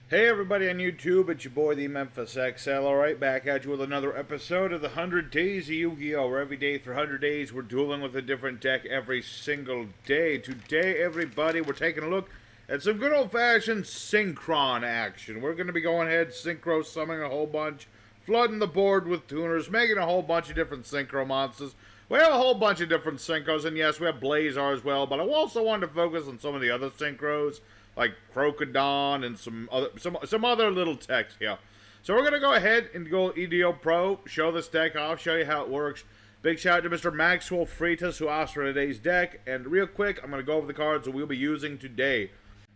Hey everybody on YouTube, it's your boy the Memphis XL, alright, back at you with another episode of the 100 Days of Yu-Gi-Oh! Where every day for 100 days we're dueling with a different deck every single day. Today, everybody, we're taking a look at some good old-fashioned Synchron action. We're going to be going ahead, Synchro, summoning a whole bunch, flooding the board with tuners, making a whole bunch of different Synchro monsters. We have a whole bunch of different Synchros, and yes, we have Blazar as well, but I also wanted to focus on some of the other Synchros, like Crocodragon and some other little techs here. So we're going to go ahead and go yugioh Pro, show this deck off, show you how it works. Big shout out to Mr. Maxwell Freitas who asked for today's deck. And real quick, I'm going to go over the cards that we'll be using today.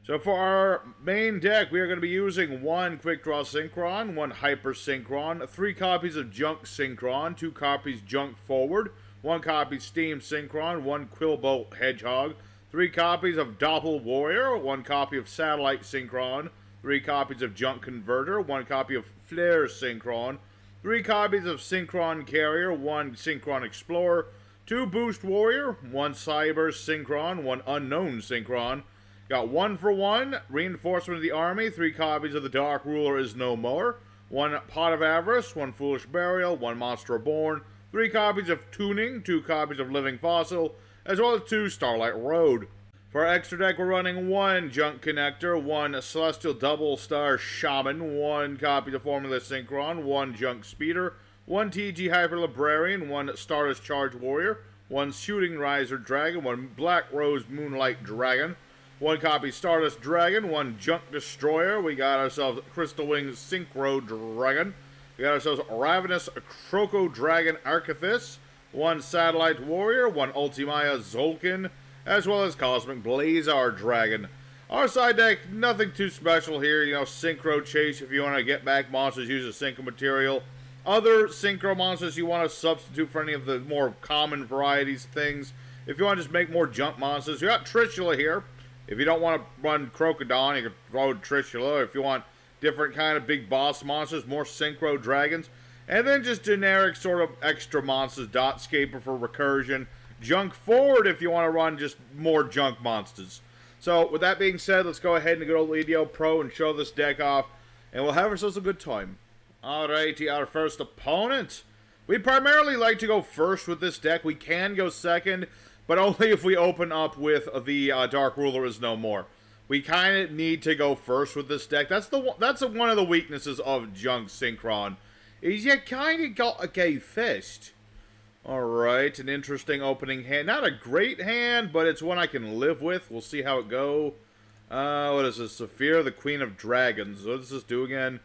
So for our main deck, we are going to be using one Quick Draw Synchron, one Hyper Synchron, 3 copies of Junk Synchron, 2 copies Junk Forward, 1 copy Steam Synchron, 1 Quillbolt Hedgehog, 3 copies of Doppel Warrior, 1 copy of Satellite Synchron, 3 copies of Junk Converter, 1 copy of Flare Synchron, 3 copies of Synchron Carrier, 1 Synchron Explorer, 2 Boost Warrior, 1 Cyber Synchron, 1 Unknown Synchron. Got 1 for 1, Reinforcement of the Army, 3 copies of The Dark Ruler Is No More, 1 Pot of Avarice, 1 Foolish Burial, 1 Monster Reborn, 3 copies of Tuning, 2 copies of Living Fossil, as well as 2 Starlight Road. For our extra deck, we're running 1 Junk Connector, 1 Celestial Double Star Shaman, 1 copy of Formula Synchron, 1 Junk Speeder, 1 TG Hyper Librarian, 1 Stardust Charge Warrior, 1 Shooting Riser Dragon, 1 Black Rose Moonlight Dragon, 1 copy Stardust Dragon, 1 Junk Destroyer. We got ourselves Crystal Wings Synchro Dragon. We got ourselves Ravenous Crocodragon Archethys, 1 Satellite Warrior, 1 Ultimaya Zolkin, as well as Cosmic Blazar Dragon. Our side deck, nothing too special here. You know, Synchro Chase if you want to get back monsters, use a Synchro material. Other Synchro monsters you want to substitute for any of the more common varieties things. If you want to just make more junk monsters, you got Trishula here. If you don't want to run Crocodragon, you can throw Trishula. If you want different kind of big boss monsters, more Synchro Dragons. And then just generic sort of extra monsters, Dotscaper for recursion, Junk Forward if you want to run just more junk monsters. So with that being said, let's go ahead and go to yugioh Pro and show this deck off, and we'll have ourselves a good time. Alrighty, our first opponent. We primarily like to go first with this deck. We can go second, but only if we open up with the Dark Ruler Is No More. We kind of need to go first with this deck. That's one of the weaknesses of Junk Synchron. Is you kind of got a gay fist. Alright, an interesting opening hand. Not a great hand, but it's one I can live with. We'll see how it go. What is this? Saphira, the Queen of Dragons. What does this do again?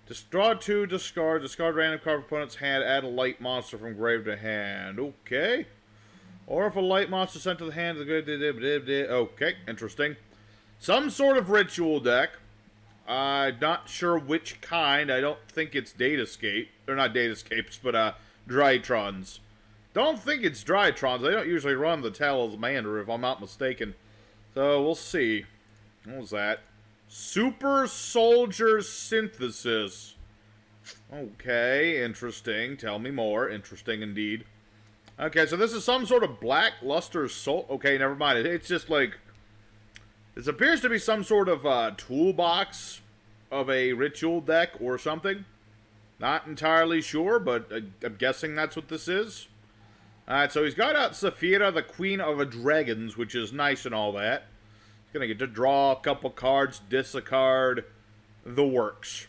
Just draw 2, discard random card from opponent's hand, add a light monster from grave to hand. Okay. Or if a light monster sent to the hand, okay, interesting. Some sort of ritual deck. Not sure which kind. I don't think it's Datascape. Or not Datascapes, but Drytrons. Don't think it's Drytrons. They don't usually run the Talismander, if I'm not mistaken. So, we'll see. What was that? Super Soldier Synthesis. Okay, interesting. Tell me more. Interesting indeed. Okay, so this is some sort of Black Luster Soul. Okay, never mind. It's just like... This appears to be some sort of toolbox of a ritual deck or something. Not entirely sure, but I'm guessing that's what this is. Alright, so he's got out Saphira, the Queen of Dragons, which is nice and all that. He's going to get to draw a couple cards, discard, the works.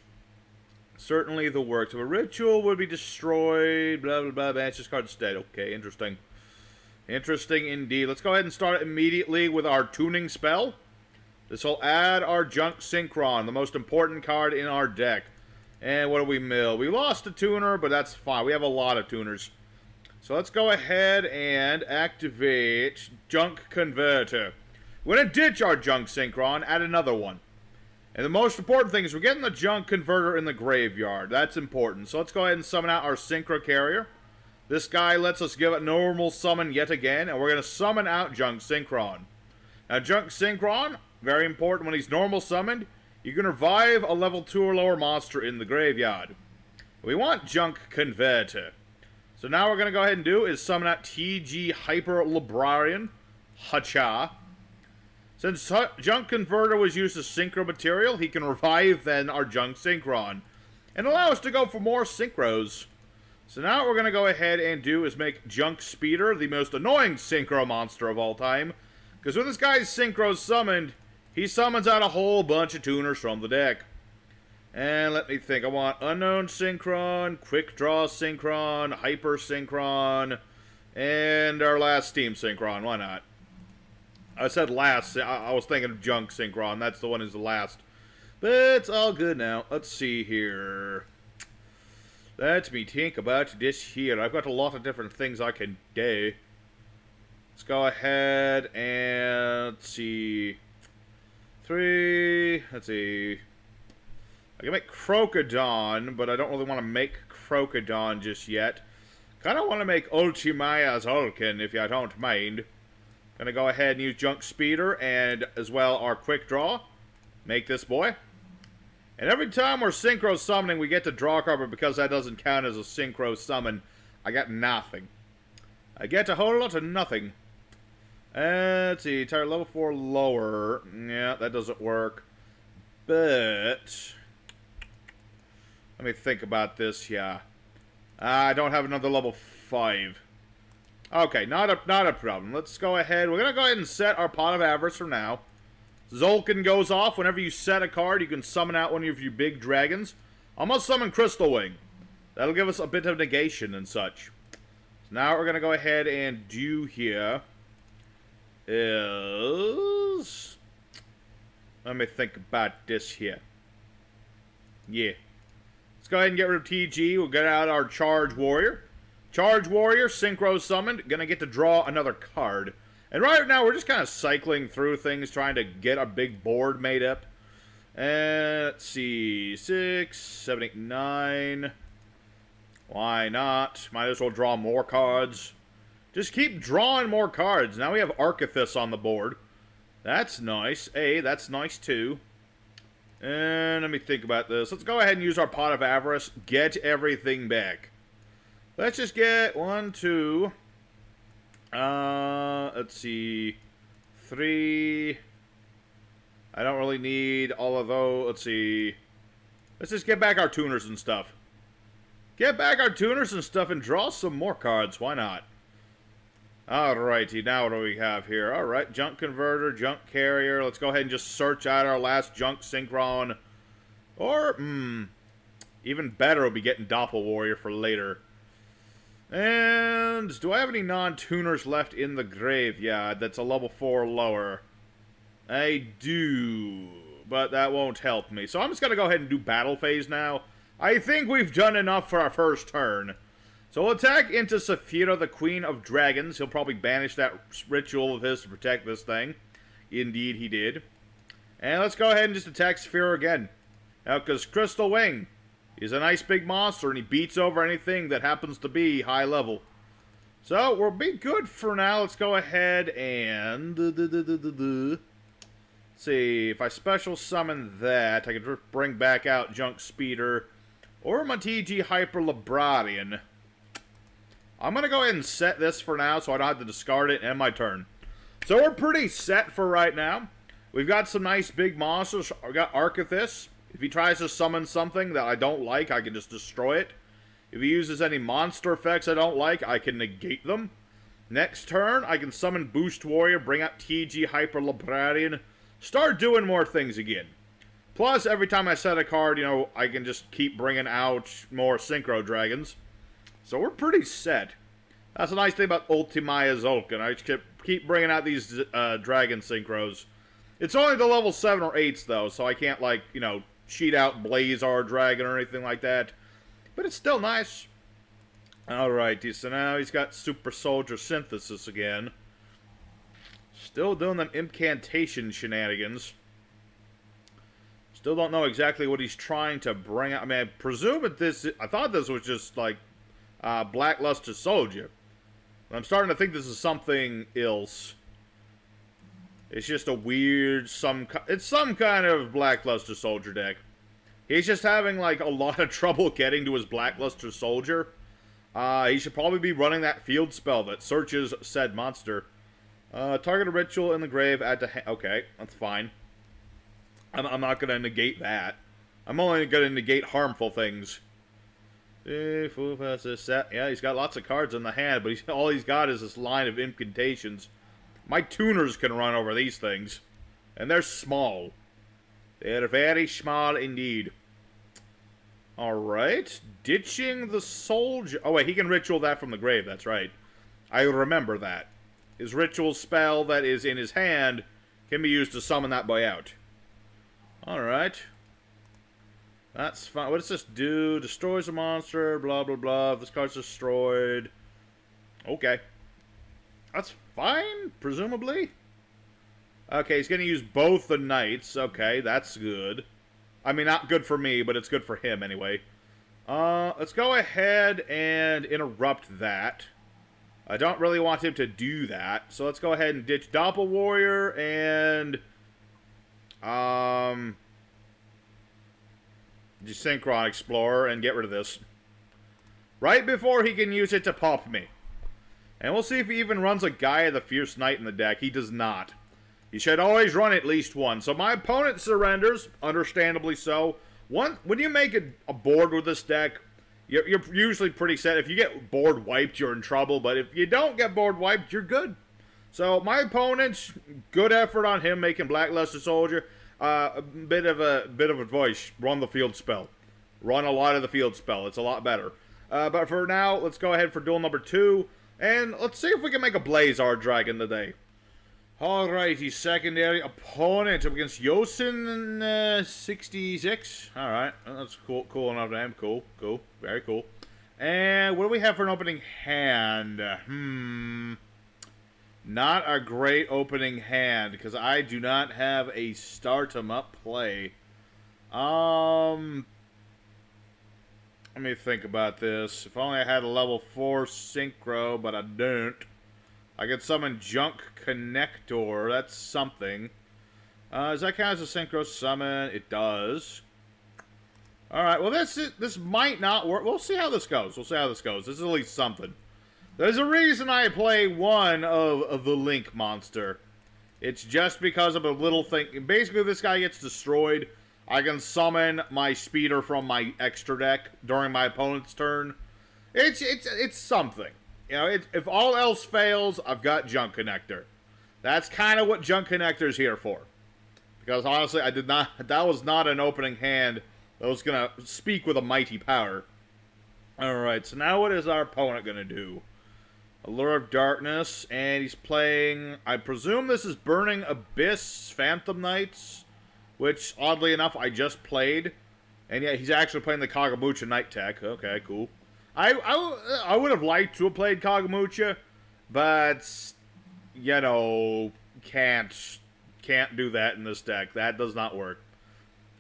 Certainly the works. If a ritual would be destroyed, blah, blah, blah, banish this card instead. Okay, interesting. Interesting indeed. Let's go ahead and start immediately with our tuning spell. This will add our Junk Synchron, the most important card in our deck. And what do we mill? We lost a tuner, but that's fine. We have a lot of tuners. So let's go ahead and activate Junk Converter. We're going to ditch our Junk Synchron, add another one. And the most important thing is we're getting the Junk Converter in the graveyard. That's important. So let's go ahead and summon out our Synchro Carrier. This guy lets us give it normal summon yet again, and we're going to summon out Junk Synchron. Now, Junk Synchron, very important when he's normal summoned, you can revive a level 2 or lower monster in the graveyard. We want Junk Converter. So now what we're going to go ahead and do is summon out TG Hyper Librarian, Hacha. Since Junk Converter was used as Synchro material, he can revive then our Junk Synchron. And allow us to go for more Synchros. So now what we're going to go ahead and do is make Junk Speeder the most annoying Synchro monster of all time. Because when this guy's Synchro summoned, he summons out a whole bunch of tuners from the deck. And let me think. I want Unknown Synchron, Quick Draw Synchron, Hyper Synchron, and our last Steam Synchron. Why not? I said last. I was thinking of Junk Synchron. That's the one who's the last. But it's all good now. Let's see here. Let me think about this here. I've got a lot of different things I can do. Let's go ahead and let's see. Let's see. I can make Crocodragon, but I don't really want to make Crocodragon just yet. Kind of want to make Ultimaya's Hulkin, if you don't mind. Gonna go ahead and use Junk Speeder and as well our Quick Draw. Make this boy. And every time we're Synchro summoning, we get to draw a card, but because that doesn't count as a Synchro summon, I get nothing. I get a whole lot of nothing. Let's see, entire level 4 lower. Yeah, that doesn't work. But let me think about this here. I don't have another level 5. Okay, not a problem. Let's go ahead. We're gonna go ahead and set our Pot of Avarice for now. Zolkin goes off. Whenever you set a card, you can summon out one of your big dragons. I'm gonna summon Crystal Wing. That'll give us a bit of negation and such. So now what we're gonna go ahead and do here is, let me think about this here. Yeah. Let's go ahead and get rid of TG. We'll get out our Charge Warrior. Charge Warrior, Synchro summoned. Gonna get to draw another card. And right now, we're just kind of cycling through things, trying to get a big board made up. And let's see. 6, 7, 8, 9. Why not? Might as well draw more cards. Just keep drawing more cards. Now we have Archethys on the board. That's nice. Hey, that's nice too. And let me think about this. Let's go ahead and use our Pot of Avarice. Get everything back. Let's just get 1, 2. Let's see. 3. I don't really need all of those. Let's see. Let's just get back our tuners and stuff. Get back our tuners and stuff and draw some more cards. Why not? Alrighty, now what do we have here? Alright, Junk Converter, Junk Carrier. Let's go ahead and just search out our last Junk Synchron. Or, even better will be getting Doppel Warrior for later. And do I have any non-tuners left in the graveyard that's a level 4 lower? I do, but that won't help me. So I'm just going to go ahead and do Battle Phase now. I think we've done enough for our first turn. So we'll attack into Saphira, the Queen of Dragons. He'll probably banish that ritual of his to protect this thing. Indeed, he did. And let's go ahead and just attack Saphira again. Now, because Crystal Wing is a nice big monster, and he beats over anything that happens to be high level. So, we'll be good for now. Let's go ahead and let's see, if I special summon that, I can just bring back out Junk Speeder or my TG Hyper Librarian. I'm going to go ahead and set this for now so I don't have to discard it, and my turn. So we're pretty set for right now. We've got some nice big monsters. We've got Archethys. If he tries to summon something that I don't like, I can just destroy it. If he uses any monster effects I don't like, I can negate them. Next turn, I can summon Boost Warrior, bring out TG Hyper Librarian, start doing more things again. Plus, every time I set a card, you know, I can just keep bringing out more Synchro Dragons. So we're pretty set. That's a nice thing about Ultimaya Zulkin. I just keep bringing out these Dragon Synchros. It's only the level 7 or 8s, though, so I can't, like, you know, cheat out Blazar Dragon or anything like that. But it's still nice. Alrighty, so now he's got Super Soldier Synthesis again. Still doing them incantation shenanigans. Still don't know exactly what he's trying to bring out. I mean, I thought this was just, like, Blackluster Soldier. I'm starting to think this is something else. It's just a weird, it's some kind of Blackluster Soldier deck. He's just having, like, a lot of trouble getting to his Blackluster Soldier. He should probably be running that field spell that searches said monster. Target a ritual in the grave, add to okay, that's fine. I'm not gonna negate that. I'm only gonna negate harmful things. Yeah, he's got lots of cards in the hand, but all he's got is this line of incantations. My tuners can run over these things. And they're small. They're very small indeed. Alright. Ditching the soldier. Oh, wait, he can ritual that from the grave. That's right. I remember that. His ritual spell that is in his hand can be used to summon that boy out. Alright. That's fine. What does this do? Destroys a monster, blah, blah, blah. If this card's destroyed. Okay. That's fine, presumably. Okay, he's going to use both the knights. Okay, that's good. I mean, not good for me, but it's good for him anyway. Let's go ahead and interrupt that. I don't really want him to do that, so let's go ahead and ditch Doppel Warrior and just Synchron Explorer and get rid of this. Right before he can use it to pop me. And we'll see if he even runs a Gaia the Fierce Knight in the deck. He does not. He should always run at least one. So my opponent surrenders, understandably so. When you make a board with this deck, you're usually pretty set. If you get board wiped, you're in trouble. But if you don't get board wiped, you're good. So my opponent, good effort on him making Blackluster Soldier. A bit of advice: run the field spell. Run a lot of the field spell. It's a lot better. But for now, let's go ahead for duel number 2. And let's see if we can make a Blazar Dragon today. Alrighty, secondary opponent up against Yosin 66. Alright, that's cool enough to him. Cool, very cool. And what do we have for an opening hand? Not a great opening hand, because I do not have a start 'em up play. Let me think about this. If only I had a level 4 Synchro, but I don't. I could summon Junk Connector. That's something. Does that count as a Synchro summon? It does. Alright, well this might not work. We'll see how this goes. This is at least something. There's a reason I play one of the Link monster. It's just because of a little thing. Basically, this guy gets destroyed. I can summon my speeder from my extra deck during my opponent's turn. It's something. You know, if all else fails, I've got Junk Connector. That's kind of what Junk Connector's here for. Because honestly, that was not an opening hand that was going to speak with a mighty power. Alright, so now what is our opponent going to do? Allure of Darkness, and he's playing, I presume this is Burning Abyss Phantom Knights, which, oddly enough, I just played. And yeah, he's actually playing the Kagamucha Knight tech. Okay, cool. I would have liked to have played Kagamucha, but, you know, can't do that in this deck. That does not work.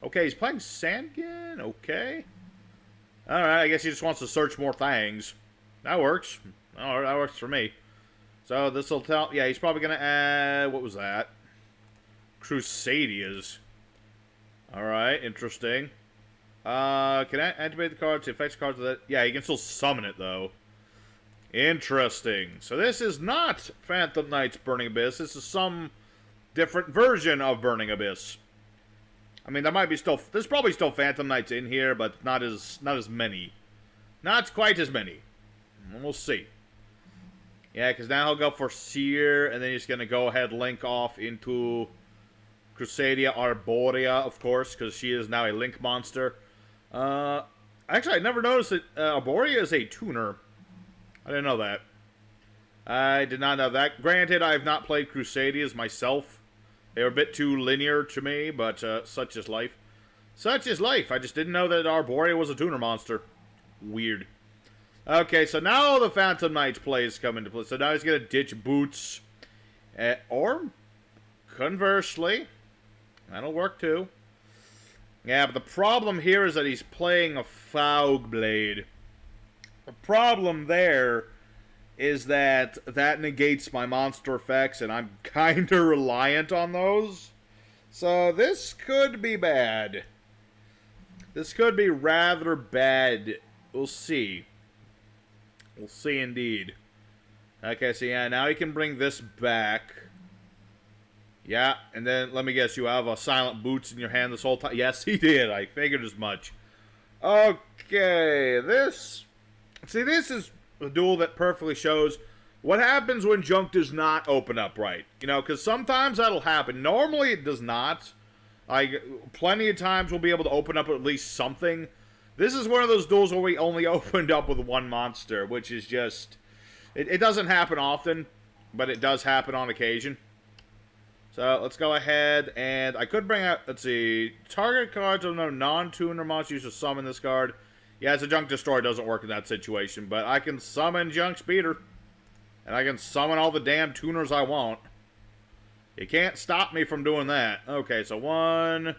Okay, he's playing Sandkin. Okay. Alright, I guess he just wants to search more things. That works. Oh, that works for me. So this will tell... Yeah, he's probably going to add... What was that? Crusadias. Alright, interesting. Can I activate the cards? It affects cards with that. Yeah, you can still summon it, though. Interesting. So this is not Phantom Knight's Burning Abyss. This is some different version of Burning Abyss. I mean, there might be still... There's probably still Phantom Knights in here, but not as many. Not quite as many. We'll see. Yeah, because now he'll go for Seer, and then he's going to go ahead link off into Crusadia Arborea, of course, because she is now a Link monster. Actually, I never noticed that Arborea is a tuner. I didn't know that. I did not know that. Granted, I have not played Crusadias myself. They were a bit too linear to me, but such is life. Such is life. I just didn't know that Arborea was a tuner monster. Weird. Okay, so now the Phantom Knight's plays come into play. So now he's going to ditch Boots. Or, conversely, that'll work too. Yeah, but the problem here is that he's playing a Foulblade. The problem there is that negates my monster effects, and I'm kind of reliant on those. So this could be bad. This could be rather bad. We'll see. We'll see indeed. Okay, so yeah, now he can bring this back. Yeah, and then let me guess, you have a silent boots in your hand this whole time? Yes, he did. I figured as much. Okay, this... See, this is a duel that perfectly shows what happens when junk does not open up right. You know, because sometimes that'll happen. Normally it does not. Like, plenty of times we'll be able to open up at least something. This is one of those duels where we only opened up with one monster, which is just... It doesn't happen often, but it does happen on occasion. So, let's go ahead, and I could bring out, let's see, target cards of no non-tuner monster used to summon this card. Yeah, it's a Junk Destroyer, doesn't work in that situation, but I can summon Junk Speeder. And I can summon all the damn tuners I want. You can't stop me from doing that. Okay, so 1,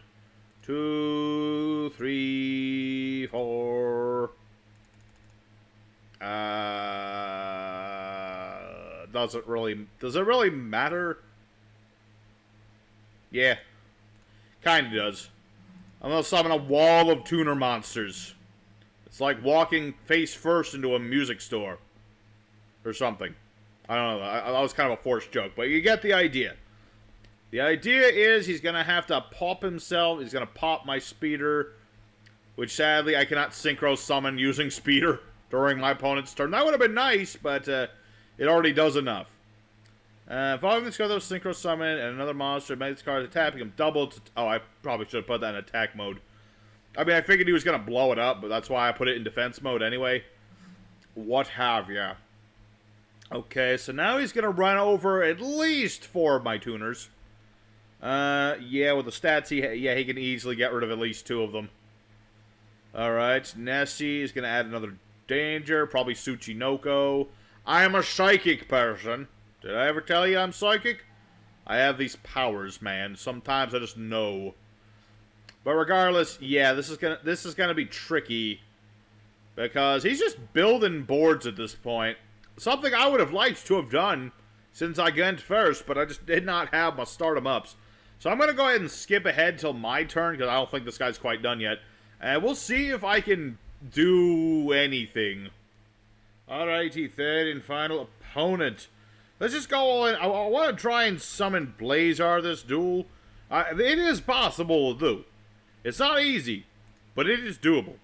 2, 3, 4. Does it really matter? Yeah. Kinda does. I'm gonna summon a wall of tuner monsters. It's like walking face first into a music store. Or something. I don't know. That was kind of a forced joke, but you get the idea. The idea is he's gonna have to pop himself. He's gonna pop my speeder. Which sadly I cannot synchro summon using speeder during my opponent's turn. That would have been nice, but it already does enough. Following this card, those synchro summon and another monster makes this card attack become double. Oh, I probably should have put that in attack mode. I mean, I figured he was going to blow it up, but that's why I put it in defense mode anyway. What have ya? Okay, so now he's going to run over at least 4 of my tuners. Yeah, with the stats, he can easily get rid of at least 2 of them. Alright, Nessie is going to add another danger, probably Tsuchinoko. I am a psychic person. Did I ever tell you I'm psychic? I have these powers, man. Sometimes I just know. But regardless, yeah, this is gonna be tricky. Because he's just building boards at this point. Something I would have liked to have done since I went first, but I just did not have my stardom ups. So I'm gonna go ahead and skip ahead till my turn, because I don't think this guy's quite done yet. And we'll see if I can do anything. Alrighty, third and final opponent. Let's just go all in. I want to try and summon Blazar this duel. It is possible to do. It's not easy, but it is doable.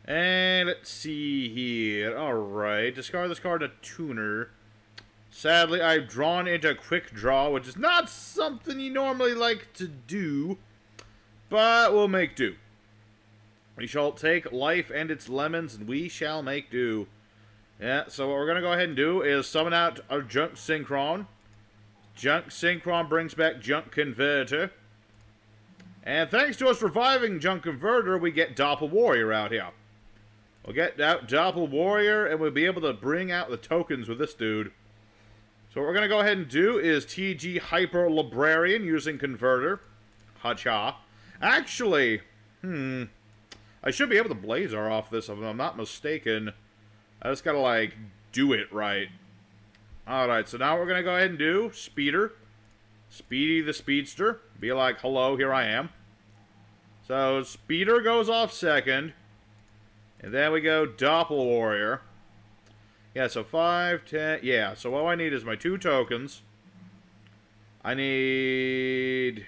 And let's see here. Alright, discard this card, a tuner. Sadly, I've drawn into a quick draw, which is not something you normally like to do. But we'll make do. We shall take life and its lemons, and we shall make do. Yeah, so what we're going to go ahead and do is summon out our Junk Synchron. Junk Synchron brings back Junk Converter. And thanks to us reviving Junk Converter, we get Doppel Warrior out here. We'll get out Doppel Warrior, and we'll be able to bring out the tokens with this dude. So what we're going to go ahead and do is TG Hyper Librarian using Converter. Hacha. Actually, I should be able to Blazar off this if I'm not mistaken. I just gotta, like, do it right. Alright, so now we're gonna go ahead and do Speeder. Speedy the Speedster. Be like, hello, here I am. So, Speeder goes off second. And then we go Doppel Warrior. Yeah, so 5, 10... Yeah, so all I need is my 2 tokens. I need...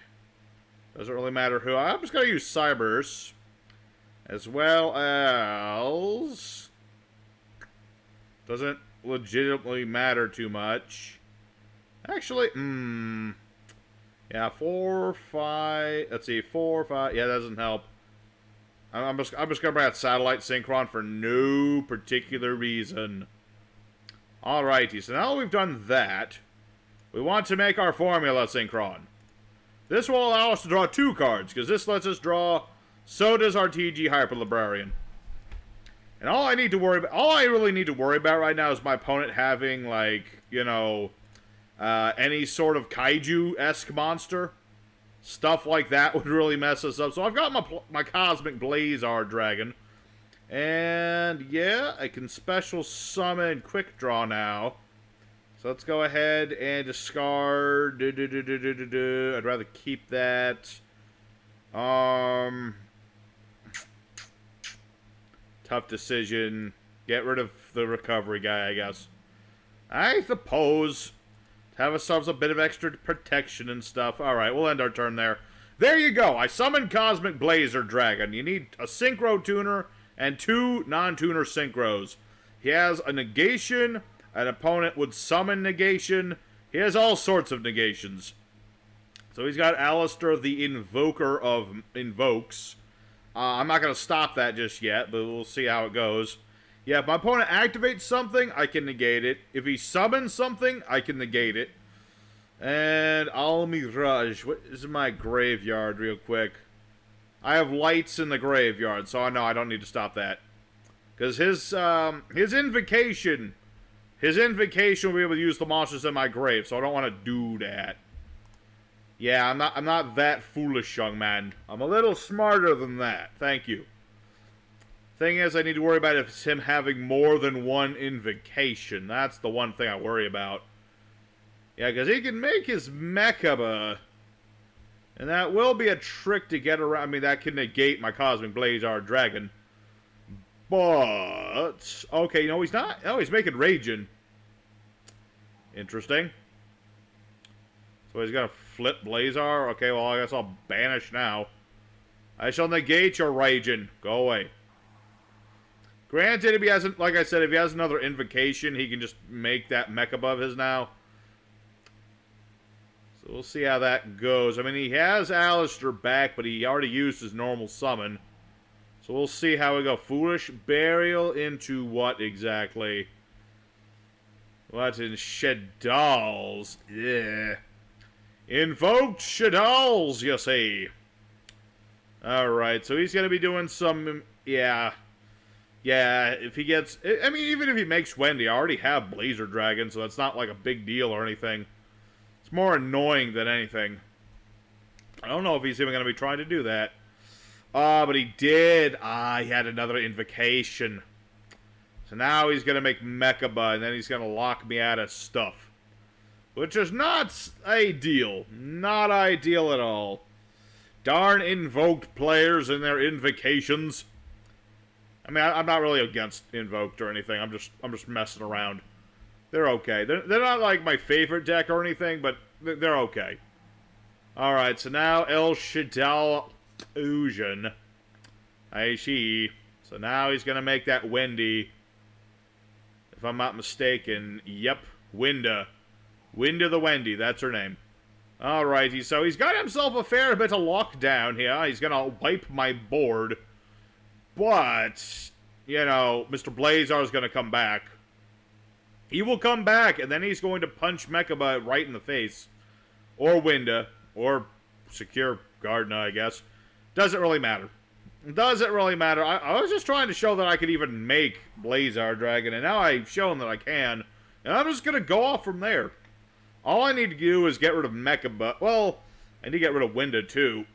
Doesn't really matter who. I'm just gonna use Cybers. As well as... Doesn't legitimately matter too much. Actually, yeah, 4, 5, let's see, 4, 5, yeah, that doesn't help. I'm just gonna bring out Satellite Synchron for no particular reason. Alrighty, so now that we've done that, we want to make our Formula Synchron. This will allow us to draw 2 cards, because this lets us draw, so does our TG Hyper Librarian. And all I really need to worry about right now is my opponent having, like, you know, any sort of kaiju-esque monster. Stuff like that would really mess us up. So I've got my Cosmic Blazar Dragon. And, yeah, I can special summon Quick Draw now. So let's go ahead and discard. I'd rather keep that. Tough decision. Get rid of the recovery guy, I guess. I suppose. Have ourselves a bit of extra protection and stuff. Alright, we'll end our turn there. There you go. I summoned Cosmic Blazar Dragon. You need a Synchro tuner and 2 non-tuner Synchros. He has a negation. An opponent would summon negation. He has all sorts of negations. So he's got Alistair, the Invoker of Invokes. I'm not going to stop that just yet, but we'll see how it goes. Yeah, if my opponent activates something, I can negate it. If he summons something, I can negate it. And Al Mirage. What is in my graveyard real quick? I have lights in the graveyard, so I know I don't need to stop that. Because his invocation will be able to use the monsters in my grave, so I don't want to do that. Yeah, I'm not that foolish, young man. I'm a little smarter than that. Thank you. Thing is, I need to worry about if it's him having more than one invocation. That's the one thing I worry about. Yeah, because he can make his Mechaba. And that will be a trick to get around. I mean, that can negate my Cosmic Blazar Dragon. But... okay, no, he's not. Oh, he's making Raging. Interesting. So he's going to flip Blazar? Okay, well, I guess I'll banish now. I shall negate your Raging. Go away. Granted, if he hasn't, like I said, if he has another invocation, he can just make that Mechaba of his now. So we'll see how that goes. I mean, he has Alistair back, but he already used his normal summon. So we'll see how we go. Foolish Burial into what exactly? What in Shaddolls? Yeah. Invoked Shaddolls, you see. Alright, so he's going to be doing some... yeah. Yeah, if he gets... I mean, even if he makes Wendy, I already have Blazar Dragon, so that's not like a big deal or anything. It's more annoying than anything. I don't know if he's even going to be trying to do that. But he did. He had another invocation. So now he's going to make Mechaba, and then he's going to lock me out of stuff. Which is not ideal. Not ideal at all. Darn Invoked players and their invocations. I mean, I'm not really against Invoked or anything. I'm just messing around. They're okay. They're not like my favorite deck or anything, but they're okay. Alright, so now El Shaddoll Fusion. I see. So now he's going to make that Wendy. If I'm not mistaken. Yep. Winda. Winda the Wendy. That's her name. Alrighty, so he's got himself a fair bit of lockdown here. He's going to wipe my board. But, you know, Mr. Blazar is going to come back. He will come back, and then he's going to punch Mechaba right in the face. Or Winda. Or Secure Gardna, I guess. Doesn't really matter. Doesn't really matter. I was just trying to show that I could even make Blazar Dragon, and now I've shown that I can. And I'm just going to go off from there. All I need to do is get rid of Mechaba. Well, I need to get rid of Winda, too.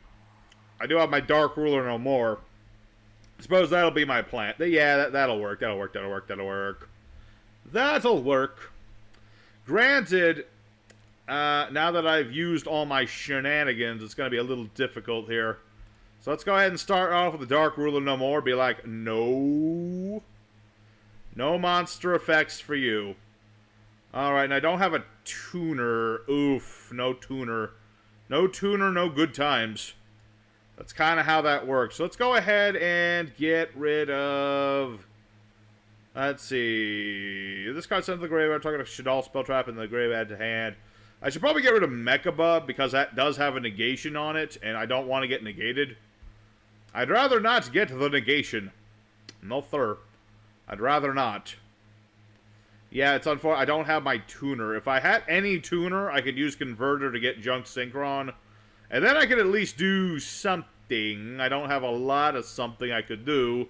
I do have my Dark Ruler no more. I suppose that'll be my plan. Yeah, that'll work. That'll work. That'll work. That'll work. That'll work. Granted, now that I've used all my shenanigans, it's going to be a little difficult here. So let's go ahead and start off with the Dark Ruler no more. Be like, no. No monster effects for you. Alright, and I don't have a tuner. Oof, no tuner. No tuner, no good times. That's kind of how that works. So let's go ahead and get rid of... let's see. This card sent to the graveyard. Talking to Shaddoll spell trap in the graveyard to hand. I should probably get rid of Mechaba because that does have a negation on it, and I don't want to get negated. I'd rather not get the negation. No, sir. I'd rather not. Yeah, it's unfortunate. I don't have my tuner. If I had any tuner, I could use Converter to get Junk Synchron. And then I could at least do something. I don't have a lot of something I could do.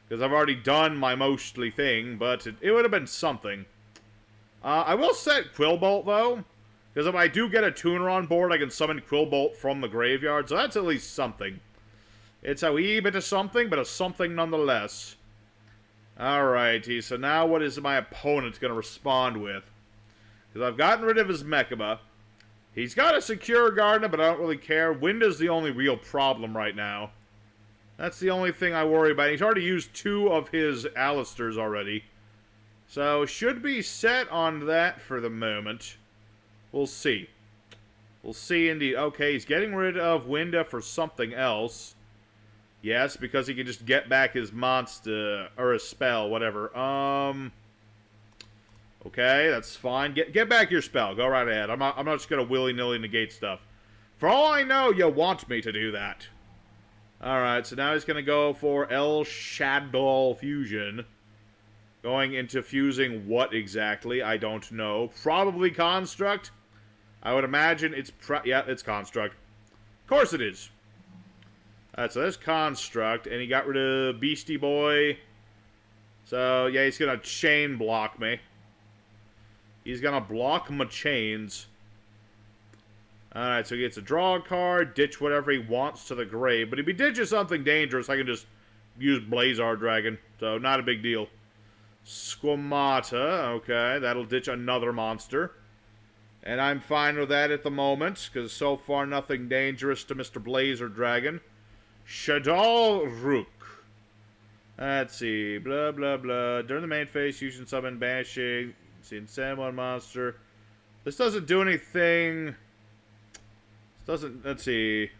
Because I've already done my mostly thing. But it would have been something. I will set Quillbolt, though. Because if I do get a tuner on board, I can summon Quillbolt from the graveyard. So that's at least something. It's a wee bit of something, but a something nonetheless. Alrighty, so now what is my opponent going to respond with? Because I've gotten rid of his Mechaba. He's got a Secure Gardner, but I don't really care. Winda's the only real problem right now. That's the only thing I worry about. He's already used 2 of his Alistairs already. So, should be set on that for the moment. We'll see. We'll see indeed. Okay, he's getting rid of Winda for something else. Yes, because he can just get back his monster, or his spell, whatever. Okay, that's fine. Get back your spell. Go right ahead. I'm not just gonna willy-nilly negate stuff. For all I know, you want me to do that. Alright, so now he's gonna go for El Shaddoll Fusion. Going into fusing what exactly? I don't know. Probably Construct? I would imagine it's yeah, it's Construct. Of course it is. Alright, so there's Construct, and he got rid of Beastie Boy. So, yeah, he's gonna chain block me. He's gonna block my chains. Alright, so he gets a draw card, ditch whatever he wants to the grave. But if he ditches something dangerous, I can just use Blazar Dragon. So, not a big deal. Squamata, okay, that'll ditch another monster. And I'm fine with that at the moment, because so far nothing dangerous to Mr. Blazar Dragon. Shaddoll Rook. Let's see, blah, blah, blah. During the main phase, you can summon Banishing. Let's see, send one monster. This doesn't do anything. This doesn't, let's see.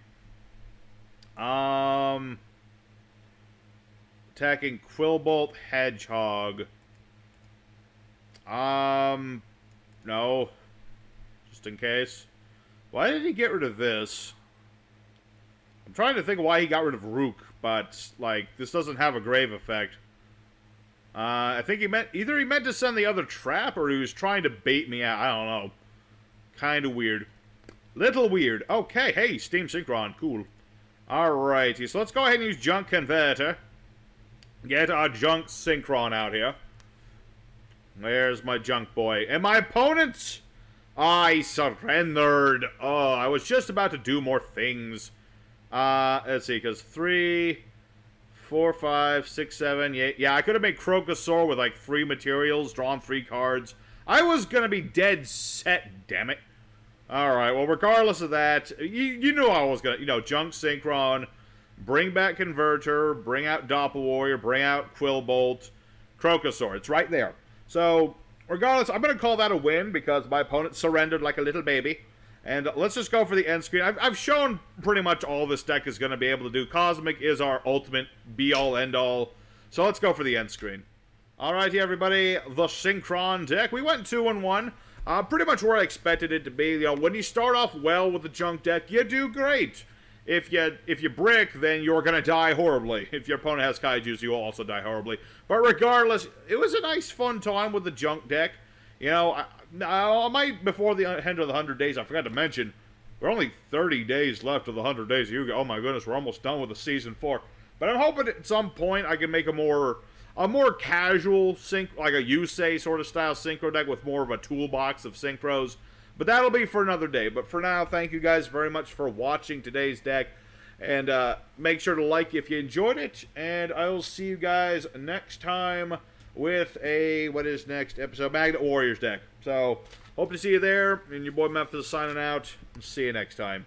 Attacking Quillbolt Hedgehog. No. Just in case. Why did he get rid of this? I'm trying to think why he got rid of Rook, but, like, this doesn't have a grave effect. I think he meant, either he meant to send the other trap, or he was trying to bait me out. I don't know. Kinda weird. Little weird. Okay, hey, Steam Synchron. Cool. Alrighty, so let's go ahead and use Junk Converter. Get our Junk Synchron out here. There's my Junk Boy. And my opponents! I surrendered. Oh, I was just about to do more things. Let's see, because 3, 4, 5, 6, 7, 8. Yeah, I could have made Crocosaur with like 3 materials, drawn 3 cards. I was going to be dead set, damn it. Alright, well, regardless of that, you knew I was going to, Junk Synchron, bring back Converter, bring out Doppel Warrior, bring out Quillbolt, Crocosaur. It's right there. So, regardless, I'm going to call that a win because my opponent surrendered like a little baby. And let's just go for the end screen. I've shown pretty much all this deck is going to be able to do. Cosmic is our ultimate be-all, end-all. So let's go for the end screen. Alrighty, everybody. The Synchron deck. We went 2-1. Pretty much where I expected it to be. When you start off well with the Junk deck, you do great. If you brick, then you're going to die horribly. If your opponent has Kaijus, you will also die horribly. But regardless, it was a nice, fun time with the Junk deck. I might, before the end of the 100 days, I forgot to mention, we're only 30 days left of the 100 days of Yu-Gi-Oh! Oh my goodness, we're almost done with the Season 4. But I'm hoping at some point I can make a more casual, like a Yusei sort of style Synchro deck with more of a toolbox of Synchros. But that'll be for another day. But for now, thank you guys very much for watching today's deck. And make sure to like if you enjoyed it. And I will see you guys next time with what is next episode? Magnet Warriors deck. So, hope to see you there. And your boy Memphis signing out. See you next time.